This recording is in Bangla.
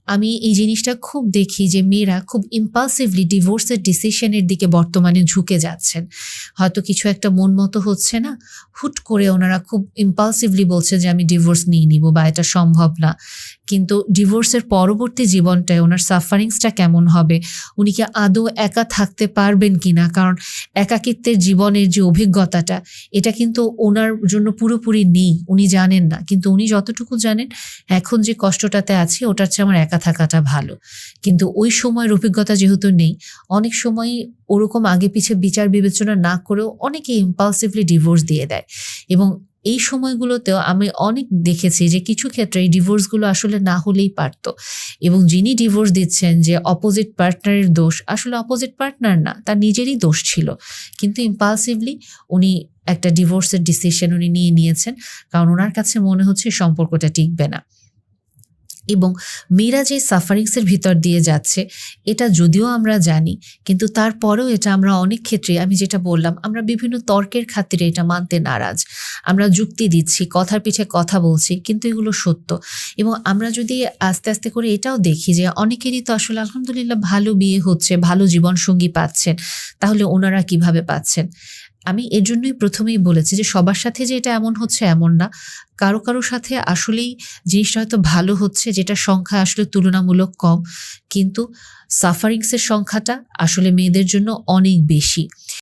আমি এই জিনিসটা খুব দেখি যে মেয়েরা খুব ইম্পালসিভলি ডিভোর্সের ডিসিশনের দিকে বর্তমানে ঝুঁকে যাচ্ছেন। হয়তো কিছু একটা মন মতো হচ্ছে না, হুট করে ওনারা খুব ইম্পালসিভলি বলছে যে আমি ডিভোর্স নিয়ে নিব বা এটা সম্ভব না। কিন্তু ডিভোর্সের পরবর্তী জীবনটায় ওনার সাফারিংসটা কেমন হবে, উনি কি আদৌ একা থাকতে পারবেন কিনা, কারণ একাকিত্বের জীবনের যে অভিজ্ঞতাটা এটা কিন্তু ওনার জন্য পুরোপুরি নেই, উনি জানেন না। কিন্তু উনি যতটুকু জানেন এখন যে কষ্টটাতে আছি ওটার চেয়ে আমার একা থাকাটা ভালো। কিন্তু ওই সময়ের অভিজ্ঞতা যেহেতু নেই, অনেক সময়ই ওরকম আগে পিছে বিচার বিবেচনা না করেও অনেকে ইম্পালসিভলি ডিভোর্স দিয়ে দেয়। এবং এই সময়গুলোতেও আমি অনেক দেখেছি যে কিছু ক্ষেত্রে এই ডিভোর্সগুলো আসলে না হলেই পারত, এবং যিনি ডিভোর্স দিচ্ছেন যে অপোজিট পার্টনারের দোষ, আসলে অপোজিট পার্টনার না, তার নিজেরই দোষ ছিল। কিন্তু ইম্পালসিভলি উনি একটা ডিভোর্সের ডিসিশন উনি নিয়ে নিয়েছেন, কারণ ওনার কাছে মনে হচ্ছে সম্পর্কটা টিকবে না। এবং মেয়েরা যে সাফারিংসের ভিতর দিয়ে যাচ্ছে এটা যদিও আমরা জানি, কিন্তু তারপরেও এটা আমরা অনেক ক্ষেত্রে, আমি যেটা বললাম, আমরা বিভিন্ন তর্কের খাতিরে এটা মানতে নারাজ। আমরা যুক্তি দিচ্ছি, কথার পিঠে কথা বলছি, কিন্তু এগুলো সত্য। এবং আমরা যদি আস্তে আস্তে করে এটাও দেখি যে অনেকেরই তো আসলে আলহামদুলিল্লাহ ভালো বিয়ে হচ্ছে, ভালো জীবনসঙ্গী পাচ্ছেন, তাহলে ওনারা কিভাবে পাচ্ছেন? আমি এর জন্যই প্রথমেই বলেছি যে সবার সাথে যে এটা এমন হচ্ছে এমন না, কারো কারো সাথে আসলেই জিনিসটা হয়তো ভালো হচ্ছে, যেটা সংখ্যা আসলে তুলনামূলক কম, কিন্তু সাফারিংসের সংখ্যাটা আসলে মেয়েদের জন্য অনেক বেশি।